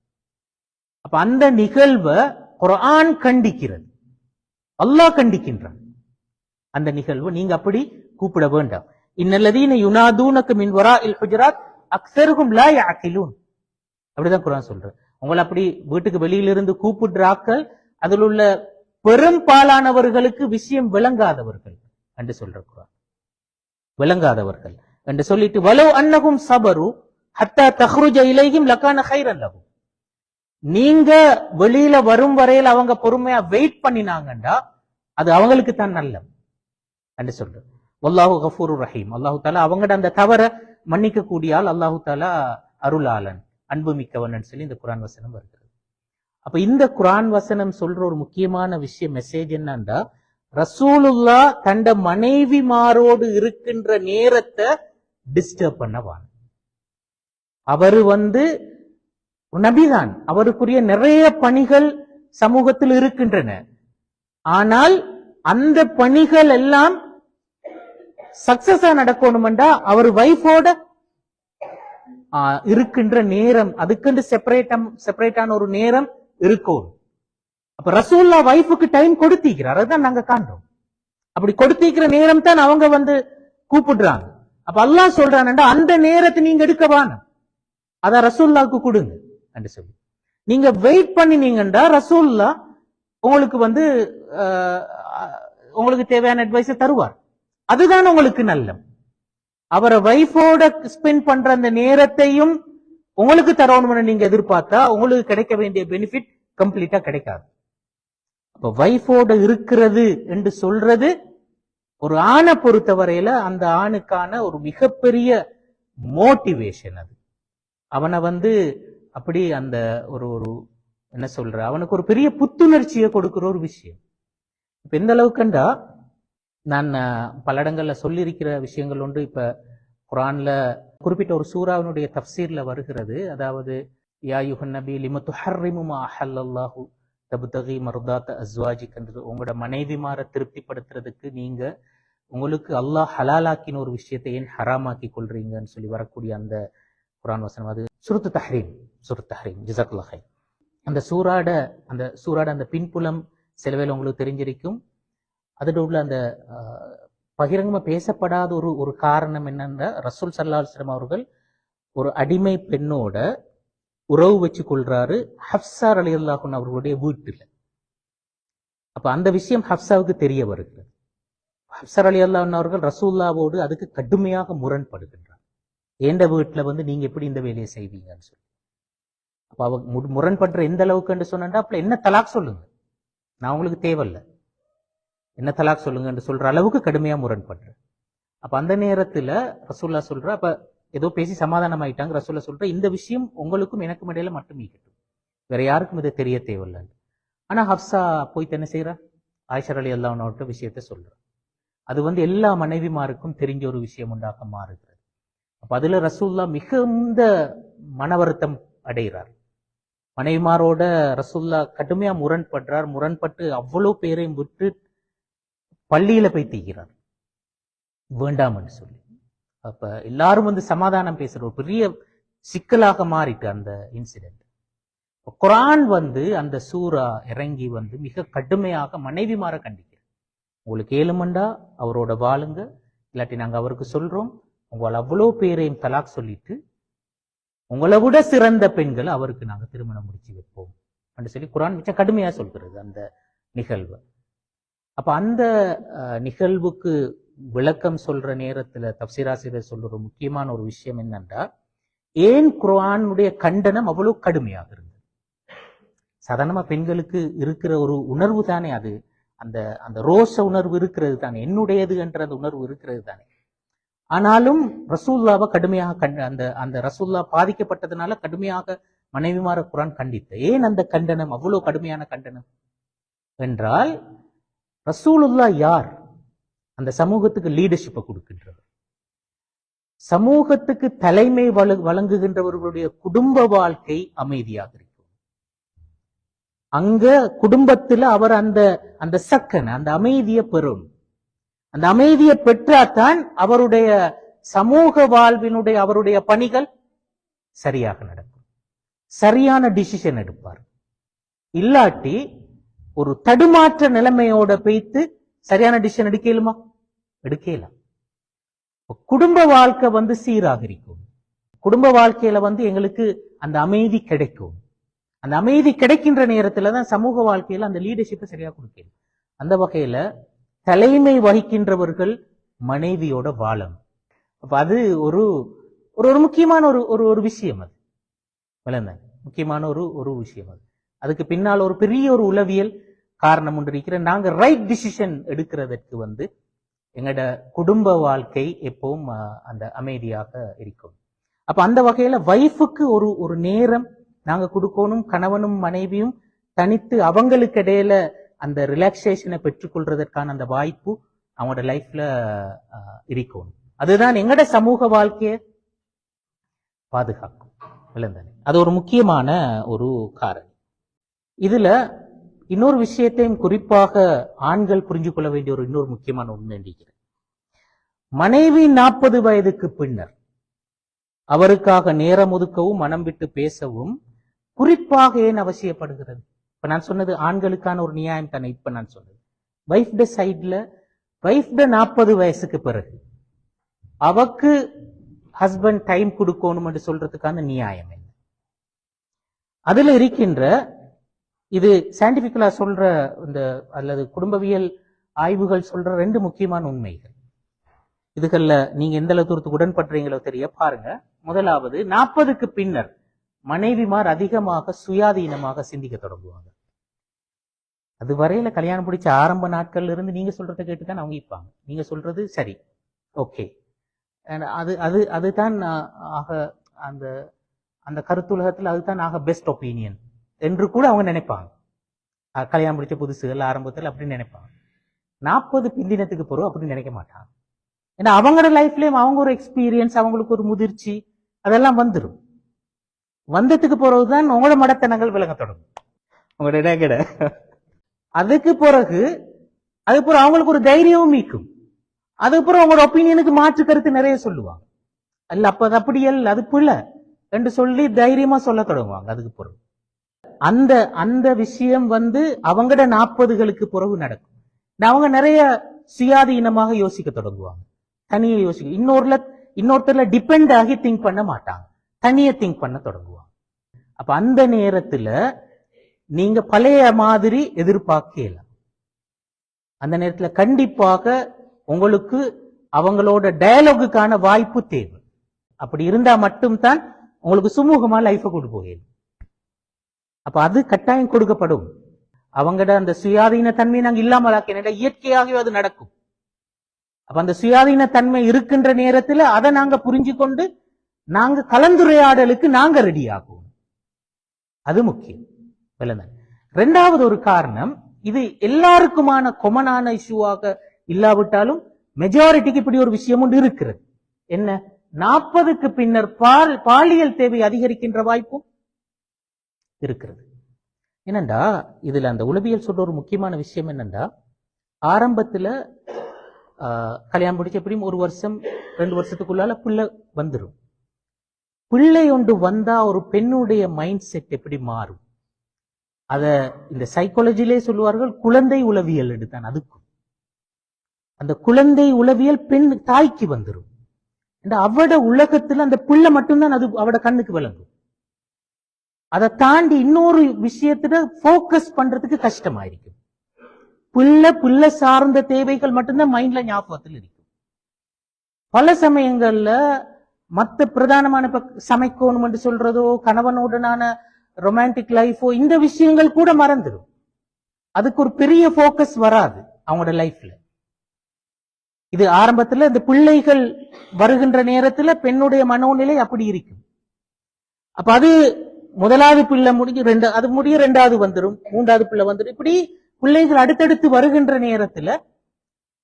அப்ப அந்த நிகழ்வை குர்ஆன் கண்டிக்கிறது, அல்லாஹ் கண்டிக்கின்றான். அந்த நிகழ்வு நீங்க அப்படி கூப்பிட வேண்டாம். இன்னல்லதீன யுனாதூனக மின் வராஇல் ஹுஜராத் அக்ஸருஹும் லா யஅகிலூன். அப்படிதான் குர்ஆன் சொல்ற. உங்களை அப்படி வீட்டுக்கு வெளியிலிருந்து கூப்பிடுறாக்கள் அதில் உள்ள பெரும்பாலானவர்களுக்கு விஷயம் விளங்காதவர்கள் என்று சொல்ற குர்ஆன். விளங்காதவர்கள் என்று சொல்லிட்டு வலோ அன்னஹும் சபரு ஹத்தா தஹ்ருஜ இலைஹிம் லகான கைரன் லஹும். நீங்க வெளியில வரும் வரையில் அவங்க பொறுமையா வெயிட் பண்ணினாங்கண்டா அது அவங்களுக்கு தான் நல்லது என்று சொல்ற. வல்லாஹு கஃபூருர் ரஹீம். அல்லாஹு தஆலா அவங்கட அந்த தவற மன்னிக்க கூடியால் அல்லாஹு தஆலா அருளாளன், அன்பு மிக்கவன் சொல்லி இந்த குர்ஆன் வசனம் வருகிறது. அப்ப இந்த குர்ஆன் வசனம் சொல்ற ஒரு முக்கியமான விஷயம், மெசேஜ் என்னன்னா, ரசூலுல்லாஹ் தண்ட மனைவிமாரோடு இருக்கின்ற நேரத்தை டிஸ்டர்ப் பண்ணவான். அவரு நபிதான், அவருக்குரிய நிறைய பணிகள் சமூகத்தில் இருக்கின்றன. ஆனால் அந்த பணிகள் எல்லாம் சக்சஸா நடக்கணும்டா அவர் வைஃபோட இருக்கின்ற நேரம், அதுக்கு செப்பரேட்டான ஒரு நேரம் இருக்கும். அப்ப ரசூல்லா வைஃபுக்கு டைம் கொடுத்திருக்கிறார், அதுதான் நாங்க காண்றோம். அப்படி கொடுத்திருக்கிற நேரம் தான் அவங்க கூப்பிடுறாங்க. அப்ப அல்லாஹ் சொல்றான்டா அந்த நேரத்தை நீங்க எடுக்கவான, அத ரசூல்லாவுக்கு கொடுங்க என்று சொல்லி நீங்க வெயிட் பண்ணினீங்கடா ரசூல்லா உங்களுக்கு உங்களுக்கு தேவையான அட்வைஸ் தருவார். அதுதான் உங்களுக்கு நல்லம். அவரை வைஃபோட ஸ்பெண்ட் பண்ற அந்த நேரத்தையும் உங்களுக்கு தரணும்னு நீங்க எதிர்பார்த்தா உங்களுக்கு கிடைக்க வேண்டிய பெனிஃபிட் கம்ப்ளீட்டா கிடைக்காது. அப்ப வைஃபோட இருக்கிறது என்று சொல்றது ஒரு ஆணை பொறுத்தவரையில அந்த ஆணுக்கான ஒரு மிகப்பெரிய மோட்டிவேஷன். அது அவனை அப்படி அந்த ஒரு என்ன சொல்ற, அவனுக்கு ஒரு பெரிய புத்துணர்ச்சியை கொடுக்கிற ஒரு விஷயம். இப்ப எந்த அளவுக்குண்டா, நான் பல இடங்கள்ல சொல்லியிருக்கிற விஷயங்கள் உண்டு. இப்ப குர்ஆன்ல குறிப்பிட்ட ஒரு சூராவினுடைய தஃப்சீர்ல வருகிறது. அதாவது யா யுஹன் நபி லிம துஹர்ரிமு மா அஹல்லல்லாஹு தப்தகி மர்தாத் அஸ்வாஜிக் என்று, உங்களோட மனைவிமாரை திருப்திப்படுத்துறதுக்கு நீங்க உங்களுக்கு அல்லாஹ் ஹலாலாக்கின ஒரு விஷயத்தை ஏன் ஹராமாக்கி கொள்றீங்கன்னு சொல்லி வரக்கூடிய அந்த குர்ஆன் வசனம். அது சூரத்து தஹ்ரீம் ஜஸாக்கல்லாஹ் ஹைர். அந்த சூராட அந்த பின்புலம் சிலவேளை உங்களுக்கு தெரிஞ்சிருக்கும். அதோட உள்ள அந்த பகிரங்கமா பேசப்படாத ஒரு காரணம் என்னன்னா, ரசூல் ஸல்லல்லாஹு அலைஹி வஸல்லம் அவர்கள் ஒரு அடிமை பெண்ணோட உறவு வச்சு கொள்றாரு ஹப்ஸா ரலியல்லாஹு அன்ஹா அவர்களுடைய வீட்டுல. அப்ப அந்த விஷயம் ஹப்ஸாவுக்கு தெரிய வருகிறது. ஹப்ஸா ரலியல்லாஹு அன்ஹா அவர்கள் ரசூலுல்லாஹ்வோடு அதுக்கு கடுமையாக முரண்படுகின்றார். ஏண்ட வீட்டுல நீங்க எப்படி இந்த வேலையை செய்வீங்கன்னு சொல்லி. அப்ப அவ முரண்படுற எந்த அளவுக்கு சொன்னா, அப்ப என்ன தலாக் சொல்லுங்க, நான் உங்களுக்கு தேவையில்லை, என்ன தலாக் சொல்லுங்கன்னு சொல்ற அளவுக்கு கடுமையா முரண்படுற. அப்ப அந்த நேரத்துல ரசூல்லா சொல்ற, அப்ப ஏதோ பேசி சமாதானம் ஆயிட்டாங்க. ரசூல்லா சொல்ற, இந்த விஷயம் உங்களுக்கும் எனக்கும் இடையில மட்டும் இருக்கட்டும், வேற யாருக்கும் இதை தெரிய தேவையில்லை. ஆனா ஹப்ஸா போய் என்ன செய்யறா, ஆயிஷா ரலியல்லாஹு அன்ஹா விஷயத்த சொல்ற. அது எல்லா மனைவிமாருக்கும் தெரிஞ்ச ஒரு விஷயம் உண்டாக மாறுகிறது. அப்ப அதுல ரசூல்லா மிகுந்த மன வருத்தம் அடைகிறார். மனைவிமாரோட ரசூல்லா கடுமையா முரண்படுறார். முரண்பட்டு அவ்வளவு பேரையும் விட்டு பள்ளியில போய் தீக்கிறார் வேண்டாம்னு சொல்லி. அப்ப எல்லாரும் சமாதானம் பேசுற ஒரு பெரிய சிக்கலாக மாறிட்டு அந்த இன்சிடென்ட். குர்ஆன் அந்த சூரா இறங்கி மிக கடுமையாக மனைவிமார கண்டிக்கிறது. உங்களுக்கு ஏழுமண்டா அவரோட வாழுங்க, இல்லாட்டி நாங்க அவருக்கு சொல்றோம், உங்களை அவ்வளோ பேரையும் தலாக் சொல்லிட்டு உங்களை விட சிறந்த பெண்களை அவருக்கு நாங்க திருமணம் முடிச்சு வைப்போம் அப்படின்னு சொல்லி குர்ஆன் மிக கடுமையா சொல்கிறது அந்த நிகழ்வு. அப்ப அந்த நிகழ்வுக்கு விளக்கம் சொல்ற நேரத்துல தப்சீராசிரியர் சொல்ற ஒரு முக்கியமான ஒரு விஷயம் என்னன்னா, ஏன் குர்ஆனுடைய கண்டனம் அவ்வளவு கடுமையாக இருந்தது. சாதாரணமா பெண்களுக்கு இருக்கிற ஒரு உணர்வு தானே அது, அந்த அந்த ரோஷ உணர்வு இருக்கிறது தானே, என்னுடையது என்ற அந்த உணர்வு இருக்கிறது தானே. ஆனாலும் ரசூல்லாவை கடுமையாக அந்த ரசூல்லா பாதிக்கப்பட்டதுனால கடுமையாக மனைவிமார குர்ஆன் கண்டித்த. ஏன் அந்த கண்டனம் அவ்வளவு கடுமையான கண்டனம் என்றால், ரசூலுல்லாஹ் யார்? அந்த சமூகத்துக்கு லீடர்ஷிப்பை கொடுக்கின்றவர், சமூகத்துக்கு தலைமை வழங்குகின்றவர்களுடைய குடும்ப வாழ்க்கை அமைதியாக இருக்கும். அங்க குடும்பத்துல அவர் அந்த சக்கன அந்த அமைதியை பெறணும். அந்த அமைதியை பெற்றாதான் அவருடைய சமூக வாழ்வினுடைய அவருடைய பணிகள் சரியாக நடக்கும், சரியான டிசிஷன் எடுப்பார். இல்லாட்டி ஒரு தடுமாற்ற நிலைமையோட பேய்த்து சரியான டிசிஷன் எடுக்கலுமா? எடுக்கலாம். குடும்ப வாழ்க்கை சீராக இருக்கும். குடும்ப வாழ்க்கையில எங்களுக்கு அந்த அமைதி கிடைக்கும். அந்த அமைதி கிடைக்கின்ற நேரத்துல தான் சமூக வாழ்க்கையில அந்த லீடர்ஷிப்பை சரியா கொடுக்கணும். அந்த வகையில தலைமை வகிக்கின்றவர்கள் மனைவியோட வாழணும். அப்ப அது ஒரு ஒரு முக்கியமான ஒரு விஷயம். அது விளந்தாங்க, முக்கியமான ஒரு விஷயம். அதுக்கு பின்னால் ஒரு பெரிய ஒரு உளவியல் காரணம் ஒன்று இருக்கிற. நாங்க ரைட் டிசிஷன் எடுக்கிறதுக்கு எங்களோட குடும்ப வாழ்க்கை எப்பவும் அந்த அமைதியாக இருக்கும். அப்ப அந்த வகையில வைஃபுக்கு ஒரு நேரம் நாங்க கொடுக்கணும். கணவனும் மனைவியும் தனித்து அவங்களுக்கு இடையில அந்த ரிலாக்ஸேஷனை பெற்றுக்கொள்றதற்கான அந்த வாய்ப்பு அவங்களோட லைஃப்ல இருக்கும். அதுதான் எங்கட சமூக வாழ்க்கையை பாதுகாக்கும். விளந்தானே, அது ஒரு முக்கியமான ஒரு காரணம். இதுல இன்னொரு விஷயத்தையும் குறிப்பாக ஆண்கள் புரிஞ்சு கொள்ள வேண்டிய இன்னொரு முக்கியமான உண்மை இருக்கிறது. மனைவி 40 வயதுக்கு பின்னர் அவருக்காக நேரம் ஒதுக்கவும் மனம் விட்டு பேசவும் குறிப்பாக ஏன் அவசியப்படுகிறது? இப்ப நான் சொன்னது ஆண்களுக்கான ஒரு நியாயம் தானே. இப்ப நான் சொன்னது வைஃப்ட சைட்ல, வைஃப்ட 40 வயசுக்கு பிறகு அவக்கு ஹஸ்பண்ட் டைம் கொடுக்கணும் என்று சொல்றதுக்கான நியாயம் என்ன? அதுல இருக்கின்ற இது சயின்டிபிக்கலா சொல்ற இந்த அல்லது குடும்பவியல் ஆய்வுகள் சொல்ற 2 முக்கியமான உண்மைகள். இதுகள்ல நீங்க எந்த அளவு தூரத்துக்கு உடன்படுறீங்களோ தெரிய பாருங்க. முதலாவது, 40க்கு பின்னர் மனைவிமார் அதிகமாக சுயாதீனமாக சிந்திக்க தொடங்குவாங்க. அது வரையில கல்யாணம் பிடிச்ச ஆரம்ப நாட்கள்ல இருந்து நீங்க சொல்றதை கேட்டுதான் அவங்க இருப்பாங்க. நீங்க சொல்றது சரி, ஓகே, அதுதான் ஆக அந்த அந்த கருத்துலகத்தில் அதுதான் ஆக பெஸ்ட் ஒப்பீனியன் என்று கூட அவங்க நினைப்பாங்க. கல்யாணம் முடிச்ச புதுசுகள் ஆரம்பத்தில் அப்படி நினைப்பாங்க. 40 பிந்தினத்துக்கு பிறகு அப்படி நினைக்க மாட்டாங்க. ஏன்னா அவங்களோட லைஃப்லயும் அவங்க ஒரு எக்ஸ்பீரியன்ஸ், அவங்களுக்கு ஒரு முதிர்ச்சி அதெல்லாம் வந்துடும். வந்ததுக்கு பிறகுதான் உங்களோட மடத்தனங்கள் விளங்க தொடங்கும். உங்களோட இடங்கட அதுக்கு பிறகு அவங்களுக்கு ஒரு தைரியமும் மீக்கும். அதுக்கப்புறம் அவங்களோட ஒப்பீனியனுக்கு மாற்று கருத்து நிறைய சொல்லுவாங்க. அல்ல அப்ப அது அப்படி அல்ல, அது பிள்ளை என்று சொல்லி தைரியமா சொல்ல தொடங்குவாங்க. அதுக்கு பிறகு அந்த விஷயம் அவங்கட 40களுக்கு பிறகு நடக்கும். அவங்க நிறைய சுயாதீனமாக யோசிக்க தொடங்குவாங்க. தனியே யோசிக்க, இன்னொருத்தர்ல டிபெண்ட் ஆகி திங்க் பண்ண மாட்டாங்க, தனியே திங்க் பண்ண தொடங்குவாங்க. அப்ப அந்த நேரத்துல நீங்க பழைய மாதிரி எதிர்பார்க்கலாம். அந்த நேரத்துல கண்டிப்பாக உங்களுக்கு அவங்களோட டயலாகுக்கான வாய்ப்பு தேவை. அப்படி இருந்தா மட்டும்தான் உங்களுக்கு சுமூகமா லைஃபை கொண்டு போகணும். அப்ப அது கட்டாயம் கொடுக்கப்படும். அவங்கட அந்த சுயாதீன தன்மையை நாங்க இல்லாமலாக்க இயற்கையாகவே அது நடக்கும். அப்ப அந்த சுயாதீன தன்மை இருக்கின்ற நேரத்துல அதை நாங்க புரிஞ்சு கொண்டு நாங்க கலந்துரையாடலுக்கு நாங்க ரெடி ஆகுவோம். அது முக்கியம். இரண்டாவது ஒரு காரணம், இது எல்லாருக்குமான கொமனான இஷ்யூவாக இல்லாவிட்டாலும் மெஜாரிட்டிக்கு இப்படி ஒரு விஷயம் ஒன்று இருக்கிறது. என்ன, 40க்கு பின்னர் பாலியல் தேவை அதிகரிக்கின்ற வாய்ப்பும் இருக்கிறது. என்னண்டா இதுல அந்த உளவியல் சொல்ற ஒரு முக்கியமான விஷயம் என்னண்டா, ஆரம்பத்துல கல்யாணம் முடிச்ச எப்படியும் 1 வருஷம் 2 வருஷத்துக்குள்ளால பிள்ளை வந்துடும். பிள்ளை ஒன்று வந்தா ஒரு பெண்ணுடைய மைண்ட் செட் எப்படி மாறும், அத இந்த சைக்காலஜிலே சொல்லுவார்கள் குழந்தை உளவியல் எடுத்தான். அதுக்கும் அந்த குழந்தை உளவியல் பெண் தாய்க்கு வந்துடும். அவட உலகத்துல அந்த பிள்ளை மட்டும்தான் அது அவட கண்ணுக்கு விளங்கும். அதை தாண்டி இன்னொரு விஷயத்துல போக்கஸ் பண்றதுக்கு கஷ்டமாயிருக்கும். பிள்ளை சார்ந்த தேவைகள் மட்டும்தான் மைண்ட்ல ஞாபகத்தில் இருக்கும். பல சமயங்கள்ல மத்த பிரதானமான சமைக்கணும் என்று சொல்றதோ, கணவனுடனான ரொமான்டிக் லைஃபோ, இந்த விஷயங்கள் கூட மறந்துடும். அதுக்கு ஒரு பெரிய போக்கஸ் வராது அவங்களோட லைஃப்ல. இது ஆரம்பத்துல இந்த பிள்ளைகள் வருகின்ற நேரத்துல பெண்ணுடைய மனோநிலை அப்படி இருக்கும். அப்ப அது முதலாவது பிள்ளை முடிஞ்சு அது முடிய 2வது வந்துடும், 3வது பிள்ளை வந்துடும். இப்படி பிள்ளைகள் அடுத்தடுத்து வருகின்ற நேரத்துல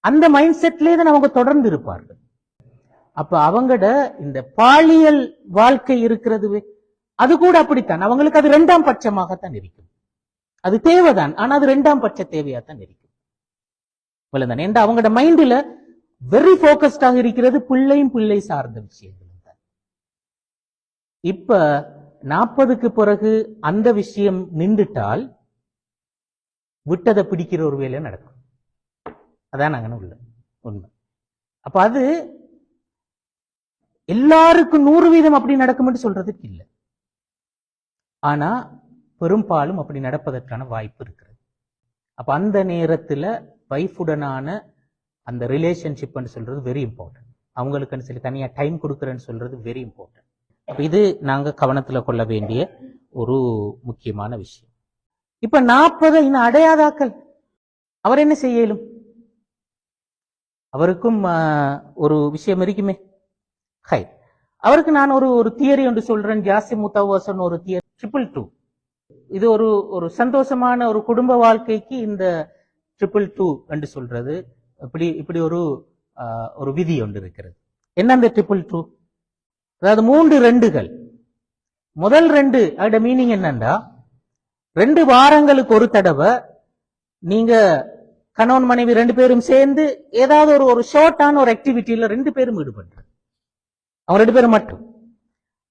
அந்த மைண்ட் செட்லேயே தான் அவங்க தொடர்ந்து இருப்பார்கள். அப்ப அவங்கட இந்த பாலியல் வாழ்க்கை இருக்கிறது, அது கூட அப்படித்தான். அவங்களுக்கு அது 2ஆம் பட்சமாகத்தான் இருக்கும். அது தேவைதான், ஆனா அது 2ஆம் பட்ச தேவையாத்தான் இருக்கும். அவங்களோட மைண்ட்ல வெரி போக்கஸ்டாக இருக்கிறது பிள்ளை சார்ந்த விஷயங்கள் தான். இப்ப 40க்கு பிறகு அந்த விஷயம் நின்றுட்டால் விட்டதை பிடிக்கிற ஒரு வேலை நடக்கும். அதான் நாங்க உள்ள உண்மை. அப்ப அது எல்லாருக்கும் 100% அப்படி நடக்கும் சொல்றதுக்கு இல்லை, ஆனா பெரும்பாலும் அப்படி நடப்பதற்கான வாய்ப்பு இருக்கிறது. அப்ப அந்த நேரத்துல வைஃபுடனான அந்த ரிலேஷன்ஷிப் சொல்றது வெரி இம்பார்ட்டன்ட். அவங்களுக்கு சொல்லி தனியா டைம் கொடுக்கறேன்னு சொல்றது வெரி இம்பார்ட்டன்ட். அப்ப இது நாங்க கவனத்துல கொள்ள வேண்டிய ஒரு முக்கியமான விஷயம். இப்ப 40 இன்னும் அடையாதாக்கள் அவர் என்ன செய்யலும்? அவருக்கும் ஒரு விஷயம் இருக்குமே. ஹை, அவருக்கு நான் ஒரு தியரி ஒன்று சொல்றேன். ஜாசி முத்தாவாசன் ஒரு தியரி 222. இது ஒரு சந்தோஷமான ஒரு குடும்ப வாழ்க்கைக்கு இந்த 222 என்று சொல்றது இப்படி ஒரு விதி ஒன்று இருக்கிறது. என்ன அந்த 222? அதாவது 3 2கள். முதல் 2 அதோட மீனிங் என்னன்னா, 2 வாரங்களுக்கு ஒரு தடவை நீங்க கணவன் மனைவி 2 பேரும் சேர்ந்து ஏதாவது ஒரு ஷார்ட்டான ஒரு ஆக்டிவிட்டியில 2 பேரும் ஈடுபடுறாங்க. அவங்க 2 பேரும் மட்டும்.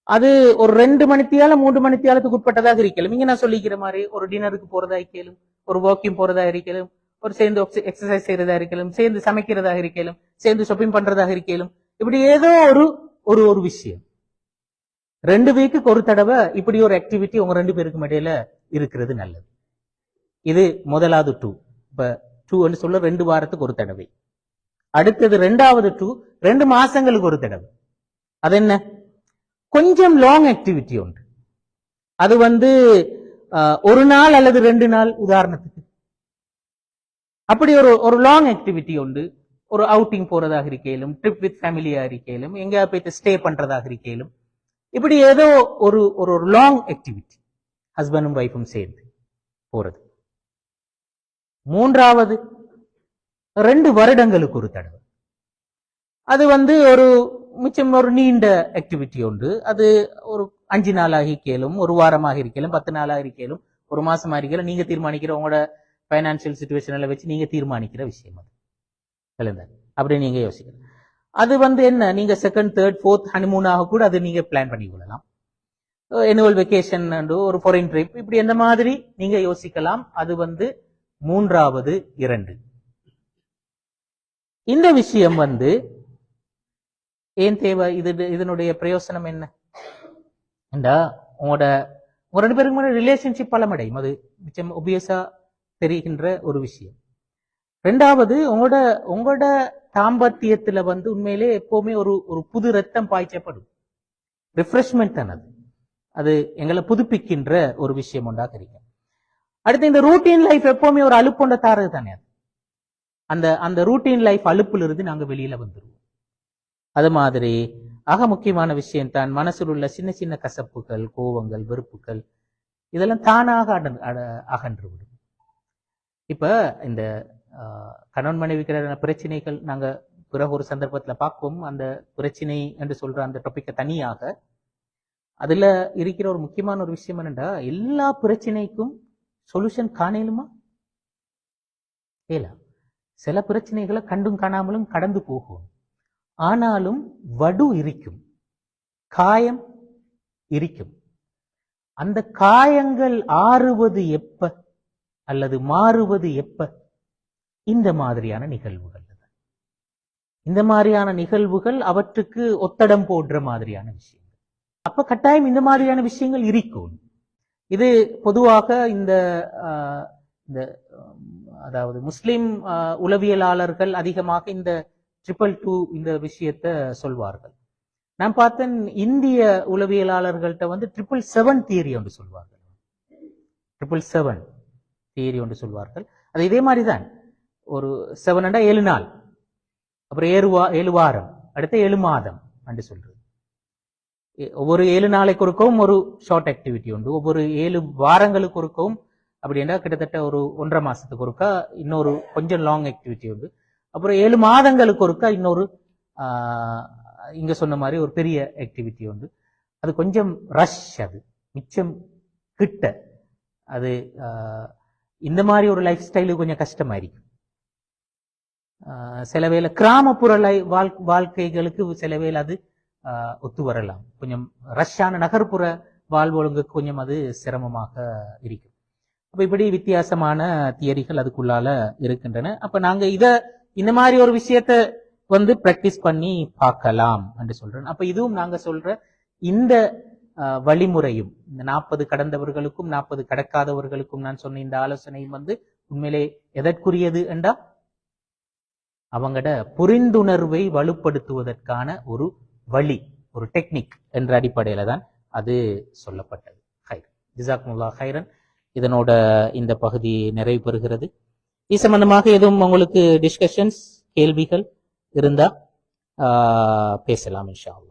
அது ஒரு 2 மணித்தியால 3 மணித்தியாலத்துக்கு உட்பட்டதாக இருக்கலாம். இங்க நான் சொல்லிக்கிற மாதிரி ஒரு டின்னருக்கு போறதா இருக்கலாம், ஒரு வாக்கிங் போறதா இருக்கலாம், ஒரு சேர்ந்து எக்ஸசைஸ் செய்யறதா இருக்கலாம், சேர்ந்து சமைக்கிறதாக இருக்கலாம், சேர்ந்து ஷாப்பிங் பண்றதாக இருக்கலாம். இப்படி ஏதோ ஒரு விஷயம் 2 வீக்குக்கு ஒரு தடவை இப்படி ஒரு ஆக்டிவிட்டி உங்க 2 பேருக்கு இடையில இருக்கிறது நல்லது. இது முதலாவது 2. இப்ப 2 சொல்ல 2 வாரத்துக்கு ஒரு தடவை. அடுத்தது 2வது 2 2 மாசங்களுக்கு ஒரு தடவை. அது என்ன? கொஞ்சம் லாங் ஆக்டிவிட்டி உண்டு. அது ஒரு நாள் அல்லது 2 நாள் உதாரணத்துக்கு. அப்படி ஒரு லாங் ஆக்டிவிட்டி உண்டு. ஒரு அவுட்டிங் போறதாக இருக்கலும், ட்ரிப் வித் ஃபேமிலியா இருக்கலும், எங்கேயா போயிட்டு ஸ்டே பண்றதாக இருக்கலும், இப்படி ஏதோ ஒரு லாங் ஆக்டிவிட்டி. ஹஸ்பண்டும் வைஃபும் சேர்ந்து போறது. மூன்றாவது 2 வருடங்களுக்கு ஒரு தடவை. அது ஒரு மிச்சம் ஒரு நீண்ட ஆக்டிவிட்டி உண்டு. அது ஒரு 5 நாளாக இருக்கலும், ஒரு வாரமாக இருக்கலும், 10 நாளாக இருக்கலும், ஒரு மாசமா இருக்கலும், நீங்க தீர்மானிக்கிற உங்களோட பைனான்சியல் சிச்சுவேஷன்ல வச்சு நீங்க தீர்மானிக்கிற விஷயம் அது. அப்படி நீங்க யோசிக்கலாம். அது என்ன, நீங்க செகண்ட், தேர்ட், ஃபோர்த் ஹனிமூனாக கூட அது நீங்க பிளான் பண்ணி கொள்ளலாம். annual வெக்கேஷன், ஒரு ஃபாரின் ட்ரிப், இப்படி எந்த மாதிரி நீங்க யோசிக்கலாம். அது மூன்றாவது 2. இந்த விஷயம் ஏன் தேவை? இதனுடைய பிரயோசனம் என்ன? உங்களோட 2 பேருக்கு ரிலேஷன்ஷிப் பலமடையும். அது மிச்சம் ஒபியஸா தெரிகின்ற ஒரு விஷயம். 2வது, உங்களோட தாம்பத்தியத்துல உண்மையிலே எப்பவுமே ஒரு புது ரத்தம் பாய்ச்சப்படும். ரிஃப்ரெஷ்மெண்ட் தான் அது எங்களை புதுப்பிக்கின்ற ஒரு விஷயம் உண்டாக இருக்கு. அடுத்து இந்த ரூட்டீன் லைஃப் எப்பவுமே ஒரு அலுப்புண்ட தாரது தானே. அந்த ரூட்டீன் லைஃப் அலுப்புல இருந்து நாங்க வெளியில வந்துருவோம். அது மாதிரி முக்கியமான விஷயம் தான் மனசில் உள்ள சின்ன சின்ன கசப்புகள், கோபங்கள், வெறுப்புகள் இதெல்லாம் தானாக அகன்றுவிடும். இப்ப இந்த கணவன் மனைவிக்கிற பிரச்சனைகள் நாங்க பிறகு ஒரு சந்தர்ப்பத்துல பார்ப்போம். அந்த பிரச்சனை என்று சொல்ற அந்த டாபிக்க தனியாக. அதுல இருக்கிற ஒரு முக்கியமான ஒரு விஷயம் என்னன்னா, எல்லா பிரச்சனைக்கும் சொல்யூஷன் காணலுமா? சில பிரச்சனைகளை கண்டும் காணாமலும் கடந்து போகும். ஆனாலும் வடு இருக்கும், காயம் இருக்கும். அந்த காயங்கள் ஆறுவது எப்ப அல்லது மாறுவது எப்ப? இந்த மாதிரியான நிகழ்வுகள். இந்த மாதிரியான நிகழ்வுகள் அவற்றுக்கு ஒத்தடம் போடுற மாதிரியான விஷயங்கள். அப்ப கட்டாயம் இந்த மாதிரியான விஷயங்கள் இருக்கும். இது பொதுவாக இந்த அதாவது முஸ்லிம் உளவியலாளர்கள் அதிகமாக இந்த 222 இந்த விஷயத்தை சொல்வார்கள். நான் பார்த்தேன், இந்திய உளவியலாளர்கள்ட்ட 777 தியரி ஒன்று சொல்வார்கள். 777 தியரி ஒன்று சொல்வார்கள். அது இதே மாதிரிதான். ஒரு 7 7 நாள், அப்புறம் 7 வாரம், அடுத்த 7 மாதம் என்று சொல்றது. ஒவ்வொரு 7 நாளைக்கு ஒருக்கவும் ஒரு ஷார்ட் ஆக்டிவிட்டி உண்டு. ஒவ்வொரு 7 வாரங்களுக்கு ஒருக்கவும் அப்படின்னா கிட்டத்தட்ட ஒரு 1.5 மாசத்துக்கு ஒருக்கா இன்னொரு கொஞ்சம் லாங் ஆக்டிவிட்டி உண்டு. அப்புறம் 7 மாதங்களுக்கு ஒருக்கா இன்னொரு இங்க சொன்ன மாதிரி ஒரு பெரிய ஆக்டிவிட்டி உண்டு. அது கொஞ்சம் ரஷ், அது மிச்சம் கிட்ட. அது இந்த மாதிரி ஒரு லைஃப் ஸ்டைலு கொஞ்சம் கஷ்டமாயிருக்கும். சில வேளை கிராமப்புற வாழ்க்கைகளுக்கு சில வேளை அது ஒத்து வரலாம். கொஞ்சம் ரஷ்ஷான நகர்ப்புற வாழ்வொழுங்குக்கு கொஞ்சம் அது சிரமமாக இருக்கும். அப்ப இப்படி வித்தியாசமான தியரிகள் அதுக்குள்ளால இருக்கின்றன. அப்ப நாங்க இந்த மாதிரி ஒரு விஷயத்த பிராக்டிஸ் பண்ணி பார்க்கலாம் என்று சொல்றேன். அப்ப இதுவும் நாங்க சொல்ற இந்த வழிமுறையும், இந்த 40 கடந்தவர்களுக்கும் 40 கடக்காதவர்களுக்கும் நான் சொன்ன இந்த ஆலோசனையும் உண்மையிலே எதற்குரியது என்றா, அவங்கட புரிந்துணர்வை வலுப்படுத்துவதற்கான ஒரு வழி, ஒரு டெக்னிக் என்ற அடிப்படையில தான் அது சொல்லப்பட்டது. ஜஸாக்குமுல்லாஹ் ஹைரன். இதனோட இந்த பகுதி நிறைவு பெறுகிறது. இது சம்பந்தமாக எதுவும் உங்களுக்கு டிஸ்கஷன்ஸ், கேள்விகள் இருந்தா பேசலாம் இன்ஷா அல்லாஹ்.